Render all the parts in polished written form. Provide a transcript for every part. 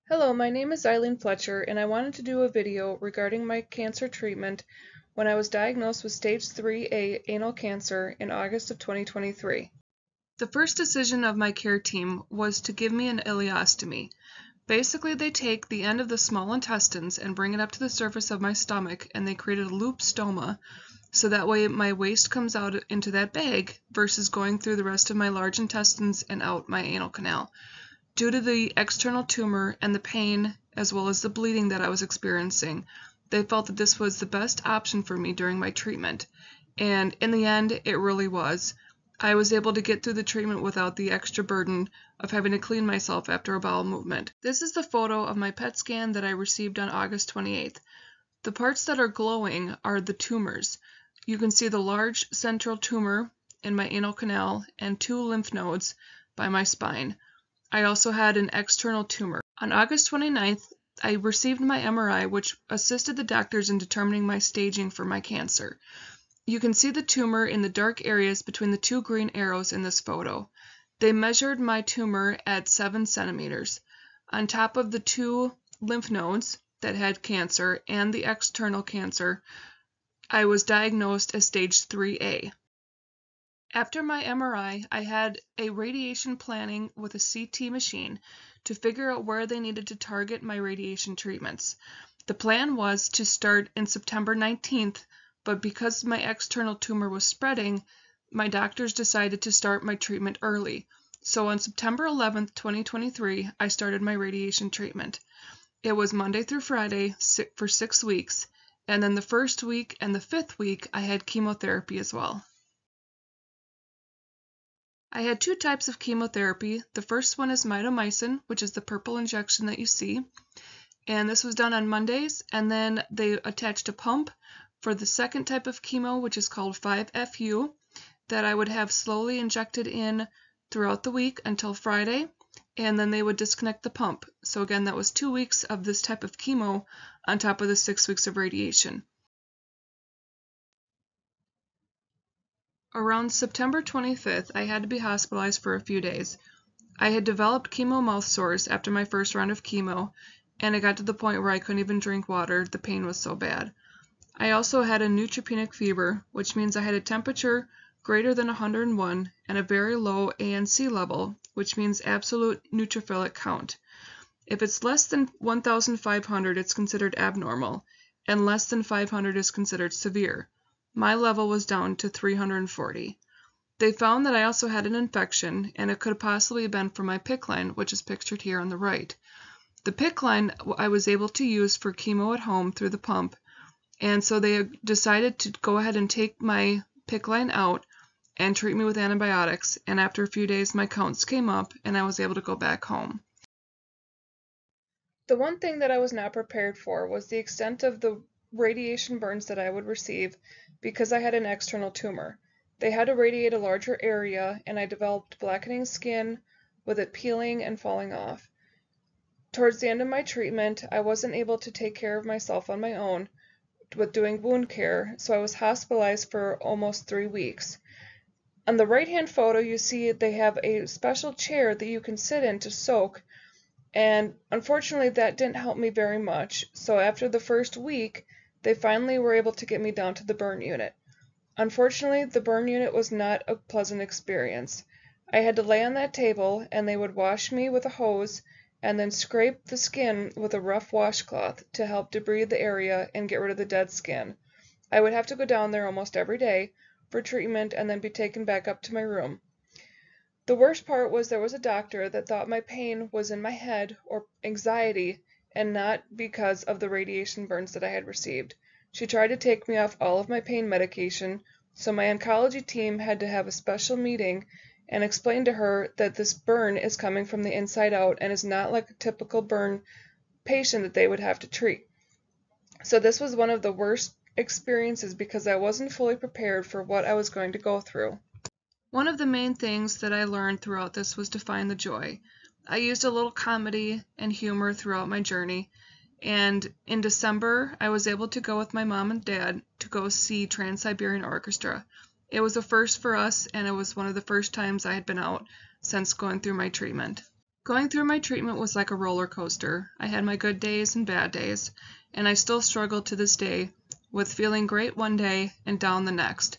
Hello, my name is Eileen Fletcher, and I wanted to do a video regarding my cancer treatment when I was diagnosed with stage 3A anal cancer in August of 2023. The first decision of my care team was to give me an ileostomy. Basically, they take the end of the small intestines and bring it up to the surface of my stomach, and they created a loop stoma, so that way my waste comes out into that bag versus going through the rest of my large intestines and out my anal canal. Due to the external tumor and the pain, as well as the bleeding that I was experiencing, they felt that this was the best option for me during my treatment. And in the end, it really was. I was able to get through the treatment without the extra burden of having to clean myself after a bowel movement. This is the photo of my PET scan that I received on August 28th. The parts that are glowing are the tumors. You can see the large central tumor in my anal canal and 2 lymph nodes by my spine. I also had an external tumor. On August 29th, I received my MRI, which assisted the doctors in determining my staging for my cancer. You can see the tumor in the dark areas between the 2 green arrows in this photo. They measured my tumor at 7 centimeters. On top of the 2 lymph nodes that had cancer and the external cancer, I was diagnosed as stage 3A. After my MRI, I had a radiation planning with a CT machine to figure out where they needed to target my radiation treatments. The plan was to start in September 19th, but because my external tumor was spreading, my doctors decided to start my treatment early. So on September 11th, 2023, I started my radiation treatment. It was Monday through Friday for 6 weeks, and then the first week and the 5th week I had chemotherapy as well. I had 2 types of chemotherapy. The first one is mitomycin, which is the purple injection that you see. And this was done on Mondays, and then they attached a pump for the second type of chemo, which is called 5FU, that I would have slowly injected in throughout the week until Friday, and then they would disconnect the pump. So again, that was 2 weeks of this type of chemo on top of the 6 weeks of radiation. Around September 25th, I had to be hospitalized for a few days. I had developed chemo mouth sores after my first round of chemo, and it got to the point where I couldn't even drink water, the pain was so bad. I also had a neutropenic fever, which means I had a temperature greater than 101 and a very low ANC level, which means absolute neutrophilic count. If it's less than 1,500, it's considered abnormal, and less than 500 is considered severe. My level was down to 340. They found that I also had an infection, and it could have possibly been from my PICC line, which is pictured here on the right. The PICC line I was able to use for chemo at home through the pump, and so they decided to go ahead and take my PICC line out and treat me with antibiotics, and after a few days my counts came up and I was able to go back home. The one thing that I was not prepared for was the extent of the radiation burns that I would receive because I had an external tumor. They had to radiate a larger area, and I developed blackening skin with it peeling and falling off. Towards the end of my treatment, I wasn't able to take care of myself on my own with doing wound care, so I was hospitalized for almost 3 weeks. On the right-hand photo, you see they have a special chair that you can sit in to soak, and unfortunately that didn't help me very much, so after the first week, they finally were able to get me down to the burn unit. Unfortunately, the burn unit was not a pleasant experience. I had to lay on that table, and they would wash me with a hose and then scrape the skin with a rough washcloth to help debride the area and get rid of the dead skin. I would have to go down there almost every day for treatment and then be taken back up to my room. The worst part was there was a doctor that thought my pain was in my head or anxiety and not because of the radiation burns that I had received. She tried to take me off all of my pain medication, so my oncology team had to have a special meeting and explain to her that this burn is coming from the inside out and is not like a typical burn patient that they would have to treat. So this was one of the worst experiences because I wasn't fully prepared for what I was going to go through. One of the main things that I learned throughout this was to find the joy. I used a little comedy and humor throughout my journey, and in December I was able to go with my mom and dad to go see Trans-Siberian Orchestra. It was a first for us, and it was one of the first times I had been out since going through my treatment. Going through my treatment was like a roller coaster. I had my good days and bad days, and I still struggle to this day with feeling great one day and down the next.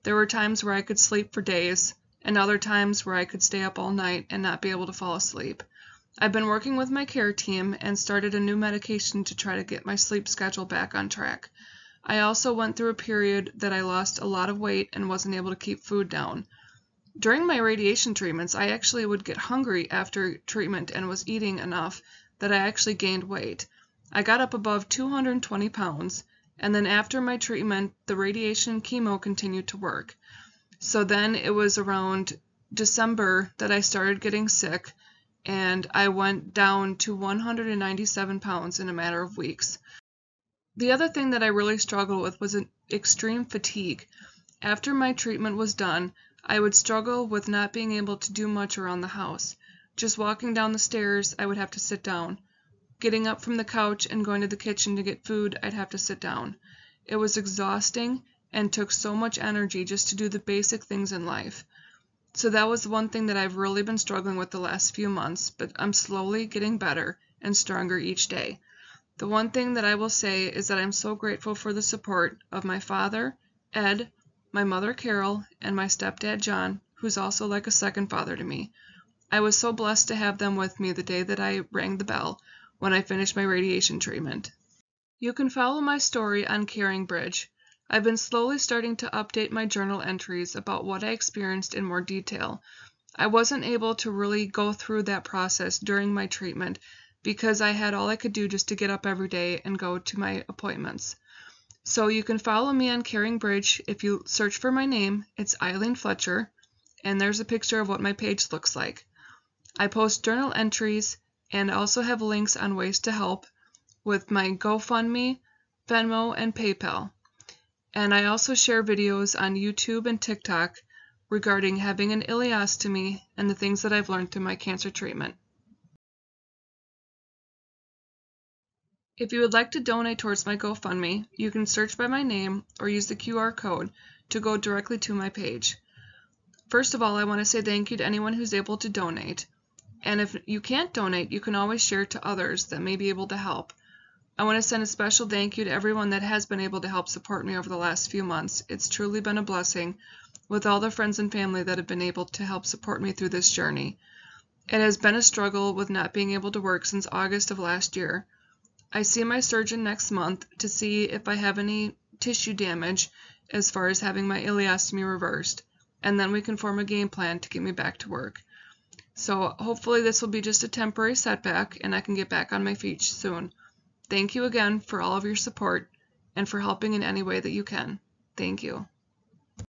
There were times where I could sleep for days, and other times where I could stay up all night and not be able to fall asleep. I've been working with my care team and started a new medication to try to get my sleep schedule back on track. I also went through a period that I lost a lot of weight and wasn't able to keep food down. During my radiation treatments, I actually would get hungry after treatment and was eating enough that I actually gained weight. I got up above 220 pounds, and then after my treatment, the radiation and chemo continued to work. So then it was around December that I started getting sick, and I went down to 197 pounds in a matter of weeks. The other thing that I really struggled with was an extreme fatigue. After my treatment was done, I would struggle with not being able to do much around the house. Just walking down the stairs, I would have to sit down. Getting up from the couch and going to the kitchen to get food, I'd have to sit down. It was exhausting and took so much energy just to do the basic things in life. So that was one thing that I've really been struggling with the last few months, but I'm slowly getting better and stronger each day. The one thing that I will say is that I'm so grateful for the support of my father, Ed, my mother, Carol, and my stepdad, John, who's also like a second father to me. I was so blessed to have them with me the day that I rang the bell when I finished my radiation treatment. You can follow my story on Caring Bridge. I've been slowly starting to update my journal entries about what I experienced in more detail. I wasn't able to really go through that process during my treatment because I had all I could do just to get up every day and go to my appointments. So you can follow me on Caring Bridge. If you search for my name, it's Eileen Fletcher, and there's a picture of what my page looks like. I post journal entries and also have links on ways to help with my GoFundMe, Venmo, and PayPal. And I also share videos on YouTube and TikTok regarding having an ileostomy and the things that I've learned through my cancer treatment. If you would like to donate towards my GoFundMe, you can search by my name or use the QR code to go directly to my page. First of all, I want to say thank you to anyone who's able to donate. And if you can't donate, you can always share to others that may be able to help. I want to send a special thank you to everyone that has been able to help support me over the last few months. It's truly been a blessing with all the friends and family that have been able to help support me through this journey. It has been a struggle with not being able to work since August of last year. I see my surgeon next month to see if I have any tissue damage as far as having my ileostomy reversed, and then we can form a game plan to get me back to work. So hopefully this will be just a temporary setback and I can get back on my feet soon. Thank you again for all of your support and for helping in any way that you can. Thank you.